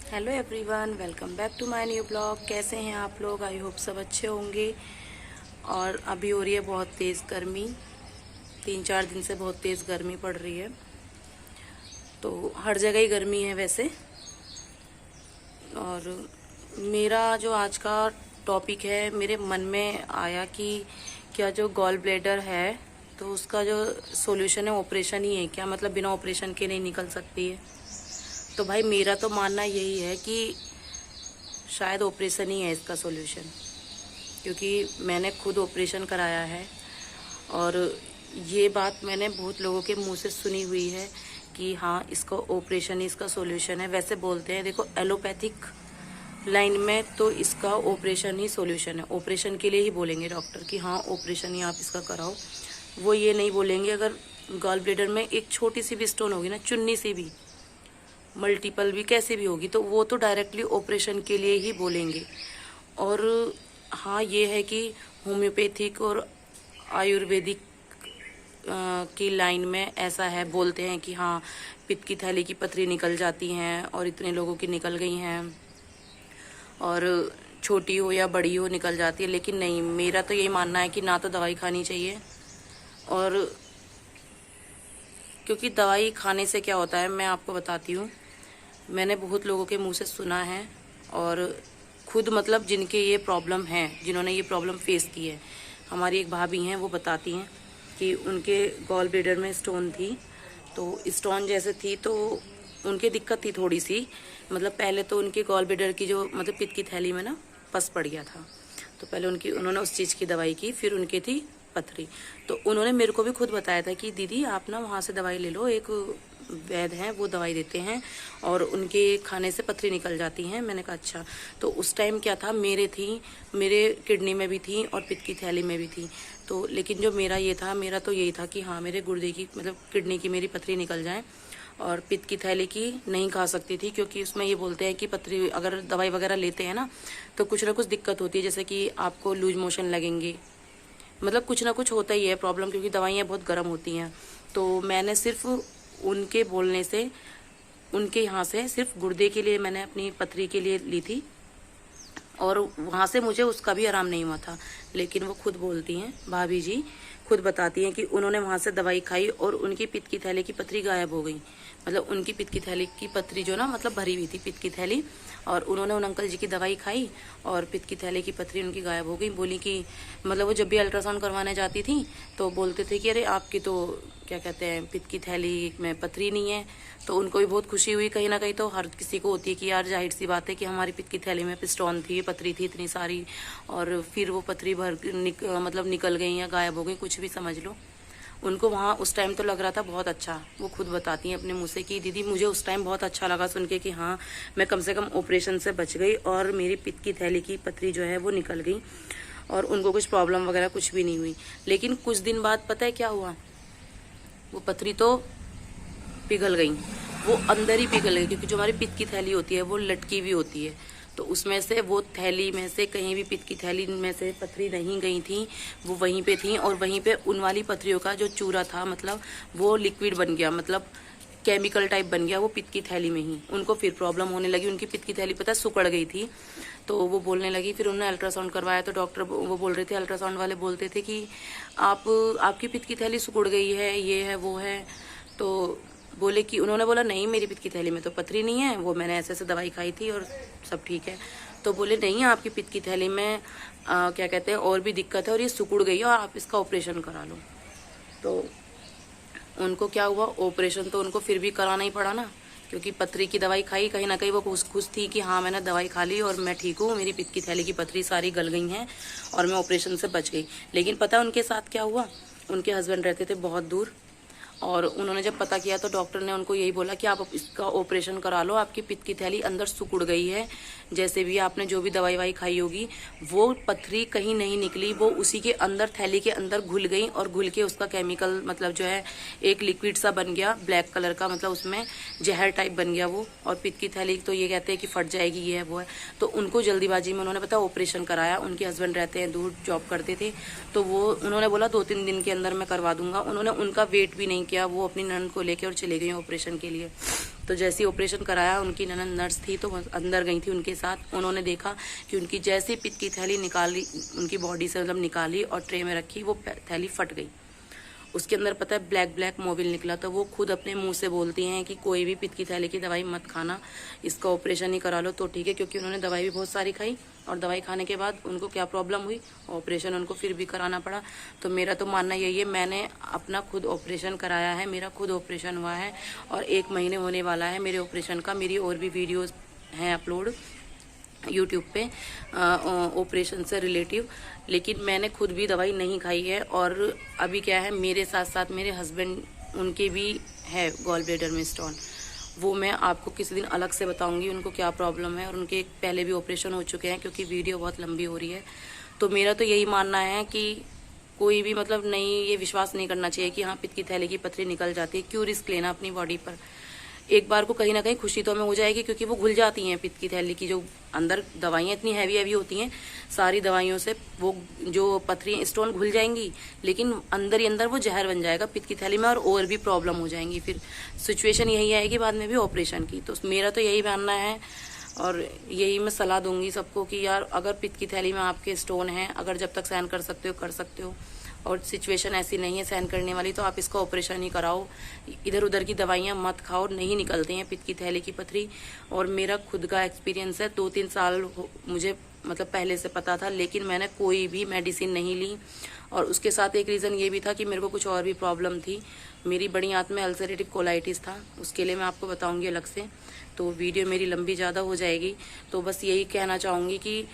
Hello everyone, welcome back to my new blog. कैसे हैं आप लोग? आई होप सब अच्छे होंगे। और अभी हो रही है बहुत तेज़ गर्मी। 3-4 दिन से बहुत तेज़ गर्मी पड़ रही है, तो हर जगह ही गर्मी है वैसे। और मेरा जो आज का टॉपिक है, मेरे मन में आया कि क्या जो गॉल ब्लैडर है तो उसका जो सॉल्यूशन है ऑपरेशन ही है क्या? मतलब बिना ऑपरेशन के नहीं निकल सकती है? तो भाई मेरा तो मानना यही है कि शायद ऑपरेशन ही है इसका सॉल्यूशन, क्योंकि मैंने खुद ऑपरेशन कराया है। और ये बात मैंने बहुत लोगों के मुंह से सुनी हुई है कि हाँ, इसका ऑपरेशन ही इसका सॉल्यूशन है। वैसे बोलते हैं, देखो एलोपैथिक लाइन में तो इसका ऑपरेशन ही सॉल्यूशन है। ऑपरेशन के लिए ही बोलेंगे डॉक्टर कि हाँ ऑपरेशन ही आप इसका कराओ। वो ये नहीं बोलेंगे अगर गॉल ब्लैडर में एक छोटी सी भी स्टोन होगी ना, चुन्नी सी भी, मल्टीपल भी, कैसे भी होगी, तो वो तो डायरेक्टली ऑपरेशन के लिए ही बोलेंगे। और हाँ, ये है कि होम्योपैथिक और आयुर्वेदिक की लाइन में ऐसा है, बोलते हैं कि हाँ पित्त की थैली की पथरी निकल जाती हैं और इतने लोगों की निकल गई हैं, और छोटी हो या बड़ी हो निकल जाती है। लेकिन नहीं, मेरा तो यही मानना है कि ना तो दवाई खानी चाहिए। और क्योंकि दवाई खाने से क्या होता है मैं आपको बताती हूँ। मैंने बहुत लोगों के मुंह से सुना है, और खुद मतलब जिनके ये प्रॉब्लम है, जिन्होंने ये प्रॉब्लम फेस की है, हमारी एक भाभी हैं, वो बताती हैं कि उनके गॉल ब्लैडर में स्टोन थी। तो स्टोन जैसे थी तो उनकी दिक्कत थी थोड़ी सी। मतलब पहले तो उनके गॉल ब्लैडर की जो मतलब पित्त की थैली में ना पस पड़ गया था, तो पहले उन्होंने उस चीज़ की दवाई की, फिर उनकी थी पथरी। तो उन्होंने मेरे को भी खुद बताया था कि दीदी आप ना वहाँ से दवाई ले लो, एक वैद्य हैं वो दवाई देते हैं और उनके खाने से पथरी निकल जाती हैं। मैंने कहा अच्छा। तो उस टाइम क्या था, मेरे किडनी में भी थी और पित्त की थैली में भी थी। तो लेकिन जो मेरा ये था, मेरा तो यही था कि हाँ मेरे गुर्दे की मतलब किडनी की मेरी पथरी निकल जाए, और पित्त की थैली की नहीं खा सकती थी, क्योंकि उसमें ये बोलते हैं कि पथरी अगर दवाई वगैरह लेते हैं ना तो कुछ ना कुछ दिक्कत होती है, जैसे कि आपको लूज मोशन लगेंगे, मतलब कुछ ना कुछ होता ही है प्रॉब्लम, क्योंकि दवाइयाँ बहुत गर्म होती हैं। तो मैंने सिर्फ उनके बोलने से, उनके यहाँ से सिर्फ गुर्दे के लिए मैंने अपनी पथरी के लिए ली थी, और वहाँ से मुझे उसका भी आराम नहीं हुआ था। लेकिन वो खुद बोलती हैं, भाभी जी खुद बताती हैं कि उन्होंने वहाँ से दवाई खाई और उनकी पित्त की थैली की पथरी गायब हो गई। मतलब उनकी पित्त की थैली की पथरी जो ना मतलब भरी हुई थी पित्त की थैली, और उन्होंने उन अंकल जी की दवाई खाई और पित्त की थैली की पथरी उनकी गायब हो गई। बोली कि मतलब वो जब भी अल्ट्रासाउंड करवाने जाती थी तो बोलते थे कि अरे आपकी तो क्या कहते हैं पित्त की थैली में पथरी नहीं है। तो उनको भी बहुत खुशी हुई कहीं ना कहीं, तो हर किसी को होती है कि यार जाहिर सी बात है कि हमारी पित्त की थैली में स्टोन थी, पथरी थी इतनी सारी, और फिर वो पथरी मतलब निकल गई या गायब हो गई, कुछ भी समझ लो। उनको वहाँ उस टाइम तो लग रहा था बहुत अच्छा। वो खुद बताती हैं अपने मुँह से कि दीदी मुझे उस टाइम बहुत अच्छा लगा सुन के कि हाँ मैं कम से कम ऑपरेशन से बच गई और मेरी पित्त की थैली की पथरी जो है वो निकल गई, और उनको कुछ प्रॉब्लम वगैरह कुछ भी नहीं हुई। लेकिन कुछ दिन बाद पता है क्या हुआ, वो पथरी तो पिघल गई, वो अंदर ही पिघल गई, क्योंकि जो हमारी पित्त की थैली होती है वो लटकी हुई होती है। तो उसमें से वो थैली में से कहीं भी पित्त की थैली में से पथरी नहीं गई थी, वो वहीं पे थी, और वहीं पे उन वाली पथरियों का जो चूरा था मतलब वो लिक्विड बन गया, मतलब केमिकल टाइप बन गया वो पित्त की थैली में ही। उनको फिर प्रॉब्लम होने लगी, उनकी पित्त की थैली पता सिकुड़ गई थी। तो वो बोलने लगी, फिर उन्होंने अल्ट्रासाउंड करवाया तो डॉक्टर वो बोल रहे थे, अल्ट्रासाउंड वाले बोलते थे कि आपकी पित्त की थैली सिकुड़ गई है, ये है वो है। तो बोले कि उन्होंने बोला नहीं मेरी पित्त की थैली में तो पथरी नहीं है, वो मैंने ऐसे दवाई खाई थी और सब ठीक है। तो बोले नहीं आपकी पित्त की थैली में क्या कहते हैं और भी दिक्कत है और ये सिकुड़ गई है और आप इसका ऑपरेशन करा लो। तो उनको क्या हुआ, ऑपरेशन तो उनको फिर भी कराना ही पड़ा ना, क्योंकि पथरी की दवाई खाई, कहीं ना कहीं वो खुश थी कि हाँ मैंने दवाई खा ली और मैं ठीक हूँ, मेरी पित्त की थैली की पथरी सारी गल गई हैं और मैं ऑपरेशन से बच गई। लेकिन पता है उनके साथ क्या हुआ, उनके हस्बैंड रहते थे बहुत दूर, और उन्होंने जब पता किया तो डॉक्टर ने उनको यही बोला कि आप इसका ऑपरेशन करा लो, आपकी पित्त की थैली अंदर सिकुड़ गई है, जैसे भी आपने जो भी दवाई वाई खाई होगी वो पथरी कहीं नहीं निकली, वो उसी के अंदर थैली के अंदर घुल गई, और घुल के उसका केमिकल मतलब जो है एक लिक्विड सा बन गया ब्लैक कलर का, मतलब उसमें जहर टाइप बन गया वो, और पित्त की थैली तो ये कहते हैं कि फट जाएगी, ये है वो है। तो उनको जल्दीबाजी में उन्होंने पता ऑपरेशन कराया। उनके हस्बैंड रहते हैं दूर, जॉब करते थे, तो वो उन्होंने बोला 2-3 दिन के अंदर मैं करवा दूंगा। उन्होंने उनका वेट भी नहीं किया, वो अपनी ननद को लेके और चले गई ऑपरेशन के लिए। तो जैसे ही ऑपरेशन कराया, उनकी ननद नर्स थी तो अंदर गई थी उनके साथ। उन्होंने देखा कि उनकी जैसे पित्त की थैली निकाली, उनकी बॉडी से मतलब निकाली और ट्रे में रखी, वो थैली फट गई। उसके अंदर पता है ब्लैक मोबिल निकला। तो वो खुद अपने मुंह से बोलती हैं कि कोई भी पित्त की थैली की दवाई मत खाना, इसका ऑपरेशन ही करा लो तो ठीक है, क्योंकि उन्होंने दवाई भी बहुत सारी खाई और दवाई खाने के बाद उनको क्या प्रॉब्लम हुई, ऑपरेशन उनको फिर भी कराना पड़ा। तो मेरा तो मानना यही है, मैंने अपना खुद ऑपरेशन कराया है, मेरा खुद ऑपरेशन हुआ है और 1 महीने होने वाला है मेरे ऑपरेशन का। मेरी और भी वीडियोज़ हैं अपलोड यूट्यूब पे ऑपरेशन से रिलेटिव, लेकिन मैंने खुद भी दवाई नहीं खाई है। और अभी क्या है, मेरे साथ साथ मेरे हस्बैंड, उनके भी है गॉल ब्लैडर में स्टोन। वो मैं आपको किसी दिन अलग से बताऊंगी उनको क्या प्रॉब्लम है, और उनके पहले भी ऑपरेशन हो चुके हैं, क्योंकि वीडियो बहुत लंबी हो रही है। तो मेरा तो यही मानना है कि कोई भी मतलब नहीं, ये विश्वास नहीं करना चाहिए कि हाँ पित्त की थैली की पथरी निकल जाती है। क्यों रिस्क लेना अपनी बॉडी पर। एक बार को कहीं ना कहीं खुशी तो हमें हो जाएगी, क्योंकि वो घुल जाती हैं पित्त की थैली की जो अंदर दवाइयाँ इतनी हैवी होती हैं, सारी दवाइयों से वो जो पथरी स्टोन घुल जाएंगी, लेकिन अंदर ही अंदर वो जहर बन जाएगा पित्त की थैली में और भी प्रॉब्लम हो जाएंगी। फिर सिचुएशन यही आएगी बाद में भी ऑपरेशन की। तो मेरा तो यही मानना है और यही मैं सलाह दूंगी सबको कि यार अगर पित्त की थैली में आपके स्टोन हैं, अगर जब तक सहन कर सकते हो कर सकते हो, और सिचुएशन ऐसी नहीं है सहन करने वाली, तो आप इसका ऑपरेशन ही कराओ। इधर उधर की दवाइयाँ मत खाओ, नहीं निकलती हैं पित्त की थैली की पथरी। और मेरा खुद का एक्सपीरियंस है, 2-3 साल मुझे मतलब पहले से पता था, लेकिन मैंने कोई भी मेडिसिन नहीं ली। और उसके साथ एक रीज़न ये भी था कि मेरे को कुछ और भी प्रॉब्लम थी। मेरी बड़ी आंत में अल्सरेटिव कोलाइटिस था, उसके लिए मैं आपको बताऊंगी अलग से, तो वीडियो मेरी लंबी ज़्यादा हो जाएगी। तो बस यही कहना चाहूँगी कि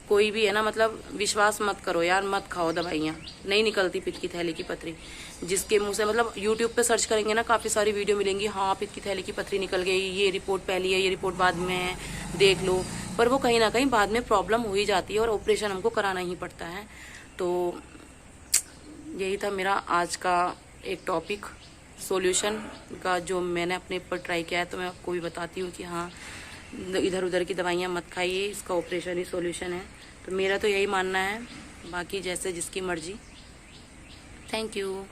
कोई भी है ना, मतलब विश्वास मत करो यार, मत खाओ दवाइयाँ, नहीं निकलती पित्त की थैली की पथरी। जिसके मुंह से मतलब यूट्यूब पे सर्च करेंगे ना, काफ़ी सारी वीडियो मिलेंगी, हाँ पित्त की थैली की पथरी निकल गई, ये रिपोर्ट पहली है, ये रिपोर्ट बाद में है, देख लो। पर वो कहीं ना कहीं बाद में प्रॉब्लम हो ही जाती है और ऑपरेशन हमको कराना ही पड़ता है। तो यही था मेरा आज का एक टॉपिक सॉल्यूशन का, जो मैंने अपने ऊपर ट्राई किया है। तो मैं आपको भी बताती हूँ कि हाँ इधर उधर की दवाइयाँ मत खाइए, इसका ऑपरेशन ही सॉल्यूशन है। तो मेरा तो यही मानना है, बाकी जैसे जिसकी मर्जी। Thank you.